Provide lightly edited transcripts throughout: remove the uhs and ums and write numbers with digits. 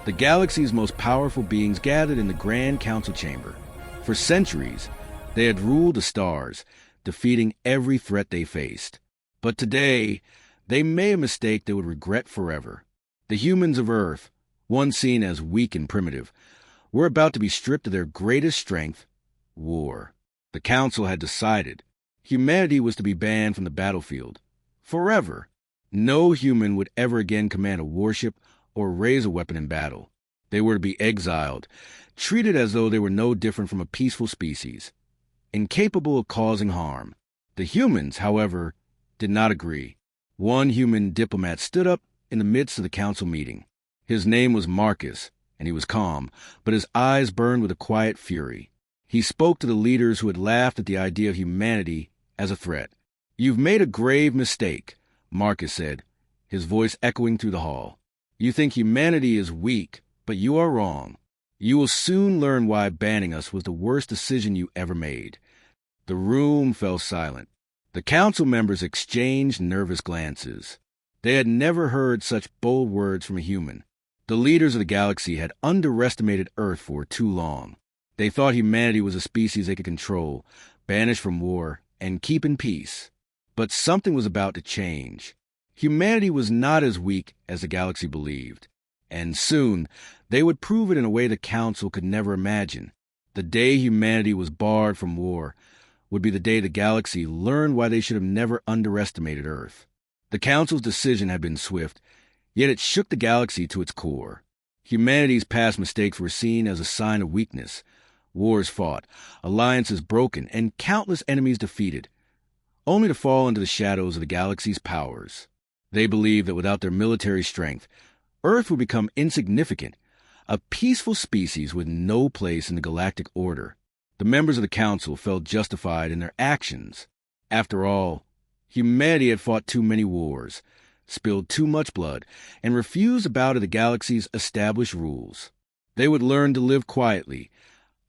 The galaxy's most powerful beings gathered in the Grand Council Chamber. For centuries, they had ruled the stars, defeating every threat they faced. But today, they made a mistake they would regret forever. The humans of Earth, once seen as weak and primitive, were about to be stripped of their greatest strength, war. The Council had decided humanity was to be banned from the battlefield. Forever. No human would ever again command a warship or raise a weapon in battle. They were to be exiled, treated as though they were no different from a peaceful species, incapable of causing harm. The humans, however, did not agree. One human diplomat stood up in the midst of the council meeting. His name was Marcus, and he was calm, but his eyes burned with a quiet fury. He spoke to the leaders who had laughed at the idea of humanity as a threat. "You've made a grave mistake," Marcus said, his voice echoing through the hall. "You think humanity is weak, but you are wrong. You will soon learn why banning us was the worst decision you ever made." The room fell silent. The council members exchanged nervous glances. They had never heard such bold words from a human. The leaders of the galaxy had underestimated Earth for too long. They thought humanity was a species they could control, banish from war, and keep in peace. But something was about to change. Humanity was not as weak as the galaxy believed, and soon they would prove it in a way the Council could never imagine. The day humanity was barred from war would be the day the galaxy learned why they should have never underestimated Earth. The Council's decision had been swift, yet it shook the galaxy to its core. Humanity's past mistakes were seen as a sign of weakness. Wars fought, alliances broken, and countless enemies defeated, only to fall into the shadows of the galaxy's powers. They believed that without their military strength, Earth would become insignificant, a peaceful species with no place in the galactic order. The members of the Council felt justified in their actions. After all, humanity had fought too many wars, spilled too much blood, and refused to bow to the galaxy's established rules. They would learn to live quietly,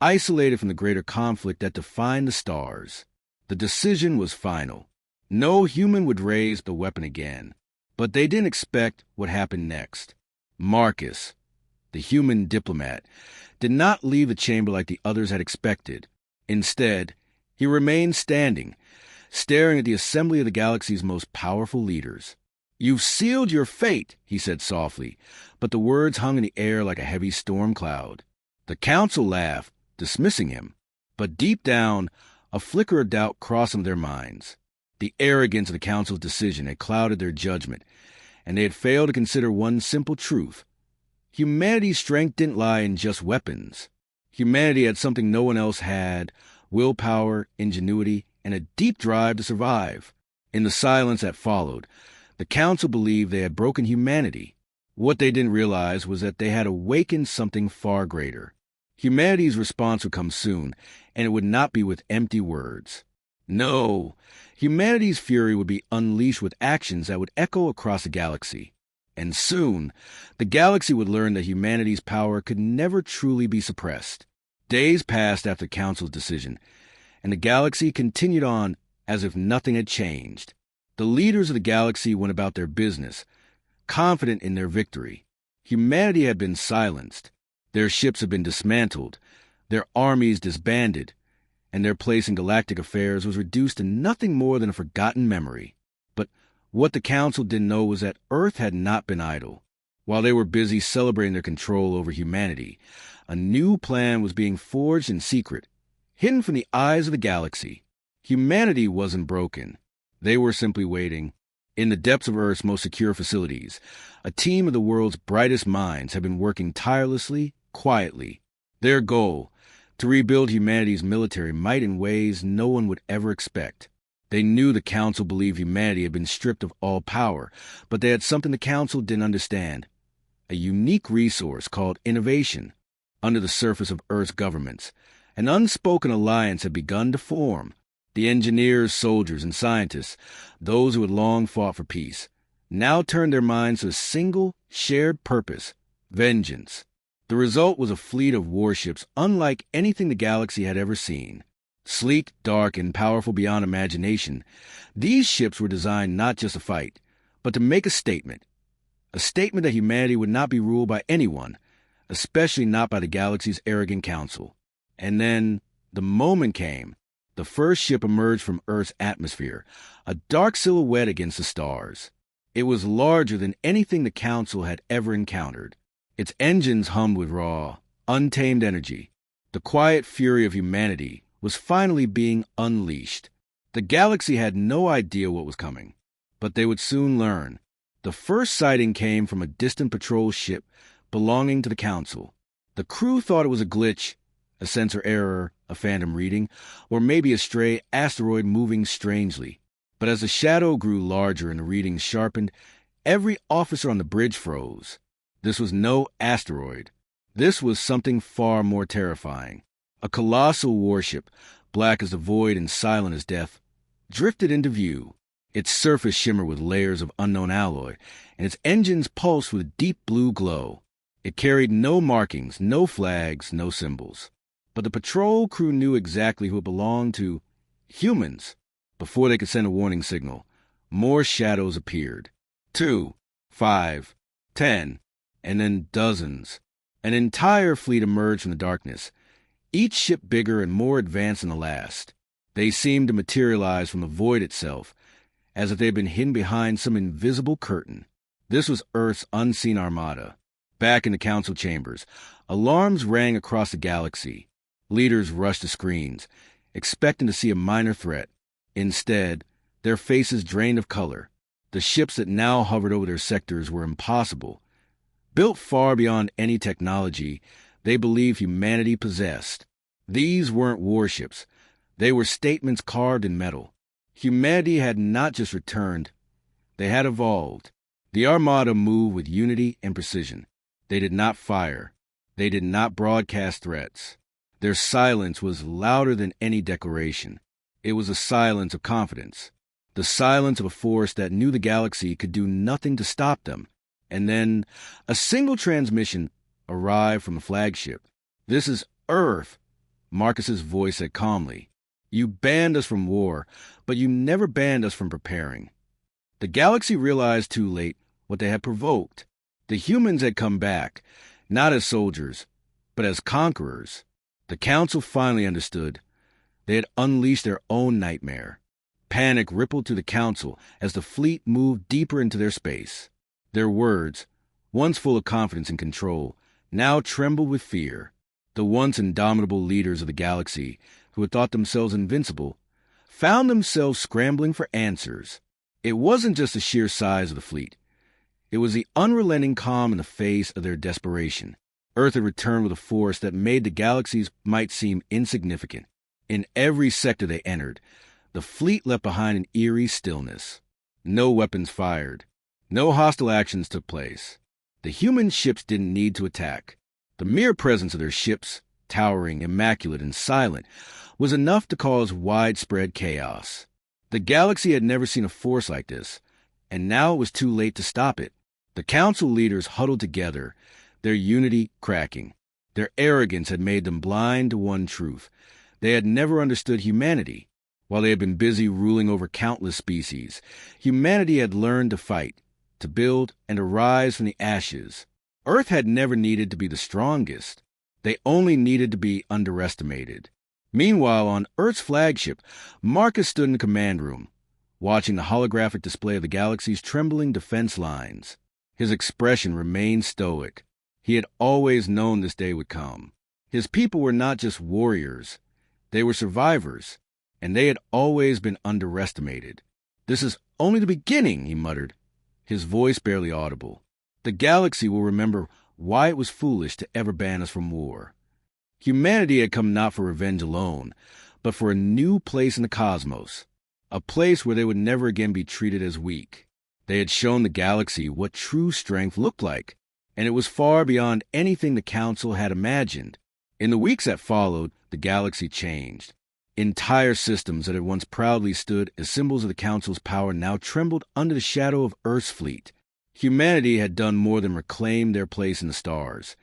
isolated from the greater conflict that defined the stars. The decision was final. No human would raise the weapon again. But they didn't expect what happened next. Marcus, the human diplomat, did not leave the chamber like the others had expected. Instead, he remained standing, staring at the assembly of the galaxy's most powerful leaders. "You've sealed your fate," he said softly, but the words hung in the air like a heavy storm cloud. The council laughed, dismissing him, but deep down, a flicker of doubt crossed into their minds. The arrogance of the council's decision had clouded their judgment, and they had failed to consider one simple truth. Humanity's strength didn't lie in just weapons. Humanity had something no one else had: willpower, ingenuity, and a deep drive to survive. In the silence that followed, the council believed they had broken humanity. What they didn't realize was that they had awakened something far greater. Humanity's response would come soon, and it would not be with empty words. No, humanity's fury would be unleashed with actions that would echo across the galaxy. And soon, the galaxy would learn that humanity's power could never truly be suppressed. Days passed after the Council's decision, and the galaxy continued on as if nothing had changed. The leaders of the galaxy went about their business, confident in their victory. Humanity had been silenced. Their ships had been dismantled, their armies disbanded, and their place in galactic affairs was reduced to nothing more than a forgotten memory. But what the Council didn't know was that Earth had not been idle. While they were busy celebrating their control over humanity, a new plan was being forged in secret, hidden from the eyes of the galaxy. Humanity wasn't broken. They were simply waiting. In the depths of Earth's most secure facilities, a team of the world's brightest minds had been working tirelessly, quietly. Their goal: to rebuild humanity's military might in ways no one would ever expect. They knew the Council believed humanity had been stripped of all power, but they had something the Council didn't understand: a unique resource called innovation. Under the surface of Earth's governments, an unspoken alliance had begun to form. The engineers, soldiers, and scientists, those who had long fought for peace, now turned their minds to a single, shared purpose: vengeance. The result was a fleet of warships unlike anything the galaxy had ever seen. Sleek, dark, and powerful beyond imagination, these ships were designed not just to fight, but to make a statement. A statement that humanity would not be ruled by anyone, especially not by the galaxy's arrogant council. And then the moment came. The first ship emerged from Earth's atmosphere, a dark silhouette against the stars. It was larger than anything the Council had ever encountered. Its engines hummed with raw, untamed energy. The quiet fury of humanity was finally being unleashed. The galaxy had no idea what was coming, but they would soon learn. The first sighting came from a distant patrol ship belonging to the Council. The crew thought it was a glitch, a sensor error, a phantom reading, or maybe a stray asteroid moving strangely. But as the shadow grew larger and the readings sharpened, every officer on the bridge froze. This was no asteroid. This was something far more terrifying. A colossal warship, black as the void and silent as death, drifted into view. Its surface shimmered with layers of unknown alloy, and its engines pulsed with a deep blue glow. It carried no markings, no flags, no symbols. But the patrol crew knew exactly who it belonged to: humans. Before they could send a warning signal, more shadows appeared. 2, 5, 10, and then dozens. An entire fleet emerged from the darkness, each ship bigger and more advanced than the last. They seemed to materialize from the void itself, as if they had been hidden behind some invisible curtain. This was Earth's unseen armada. Back in the council chambers, alarms rang across the galaxy. Leaders rushed to screens, expecting to see a minor threat. Instead, their faces drained of color. The ships that now hovered over their sectors were impossible. Built far beyond any technology they believed humanity possessed. These weren't warships. They were statements carved in metal. Humanity had not just returned, they had evolved. The armada moved with unity and precision. They did not fire. They did not broadcast threats. Their silence was louder than any declaration. It was a silence of confidence, the silence of a force that knew the galaxy could do nothing to stop them. And then a single transmission arrived from the flagship. "This is Earth," Marcus's voice said calmly. "You banned us from war, but you never banned us from preparing." The galaxy realized too late what they had provoked. The humans had come back, not as soldiers, but as conquerors. The Council finally understood. They had unleashed their own nightmare. Panic rippled through the Council as the fleet moved deeper into their space. Their words, once full of confidence and control, now trembled with fear. The once indomitable leaders of the galaxy, who had thought themselves invincible, found themselves scrambling for answers. It wasn't just the sheer size of the fleet. It was the unrelenting calm in the face of their desperation. Earth had returned with a force that made the galaxies might seem insignificant. In every sector they entered, the fleet left behind an eerie stillness. No weapons fired. No hostile actions took place. The human ships didn't need to attack. The mere presence of their ships, towering, immaculate, and silent, was enough to cause widespread chaos. The galaxy had never seen a force like this, and now it was too late to stop it. The council leaders huddled together, their unity cracking. Their arrogance had made them blind to one truth. They had never understood humanity. While they had been busy ruling over countless species, humanity had learned to fight, to build, and to rise from the ashes. Earth had never needed to be the strongest. They only needed to be underestimated. Meanwhile, on Earth's flagship, Marcus stood in the command room, watching the holographic display of the galaxy's trembling defense lines. His expression remained stoic. He had always known this day would come. His people were not just warriors. They were survivors, and they had always been underestimated. "This is only the beginning," he muttered, his voice barely audible. "The galaxy will remember why it was foolish to ever ban us from war." Humanity had come not for revenge alone, but for a new place in the cosmos, a place where they would never again be treated as weak. They had shown the galaxy what true strength looked like, and it was far beyond anything the Council had imagined. In the weeks that followed, the galaxy changed. Entire systems that had once proudly stood as symbols of the Council's power now trembled under the shadow of Earth's fleet. Humanity had done more than reclaim their place in the stars.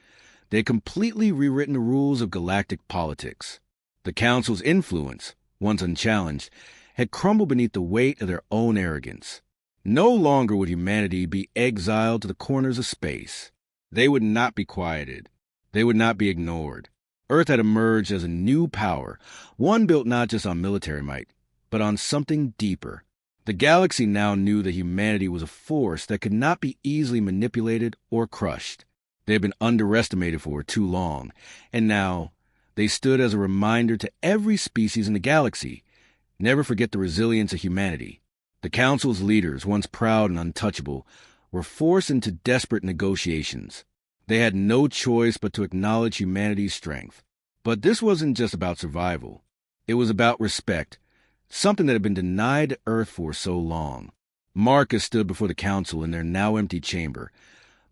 They had completely rewritten the rules of galactic politics. The Council's influence, once unchallenged, had crumbled beneath the weight of their own arrogance. No longer would humanity be exiled to the corners of space. They would not be quieted. They would not be ignored. Earth had emerged as a new power, one built not just on military might, but on something deeper. The galaxy now knew that humanity was a force that could not be easily manipulated or crushed. They had been underestimated for too long, and now they stood as a reminder to every species in the galaxy. Never forget the resilience of humanity. The Council's leaders, once proud and untouchable, were forced into desperate negotiations. They had no choice but to acknowledge humanity's strength. But this wasn't just about survival. It was about respect, something that had been denied to Earth for so long. Marcus stood before the Council in their now empty chamber,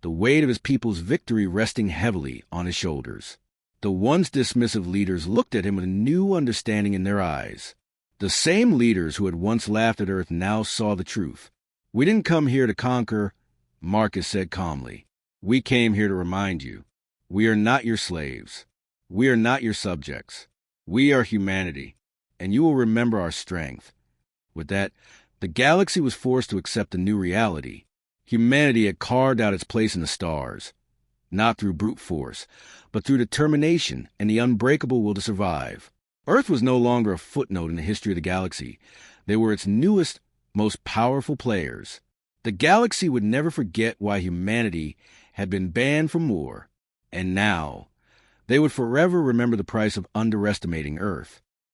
the weight of his people's victory resting heavily on his shoulders. The once dismissive leaders looked at him with a new understanding in their eyes. The same leaders who had once laughed at Earth now saw the truth. "We didn't come here to conquer," Marcus said calmly. "We came here to remind you. We are not your slaves. We are not your subjects. We are humanity, and you will remember our strength." With that, the galaxy was forced to accept a new reality. Humanity had carved out its place in the stars, not through brute force, but through determination and the unbreakable will to survive. Earth was no longer a footnote in the history of the galaxy. They were its newest, most powerful players. The galaxy would never forget why humanity had been banned from war, and now they would forever remember the price of underestimating Earth.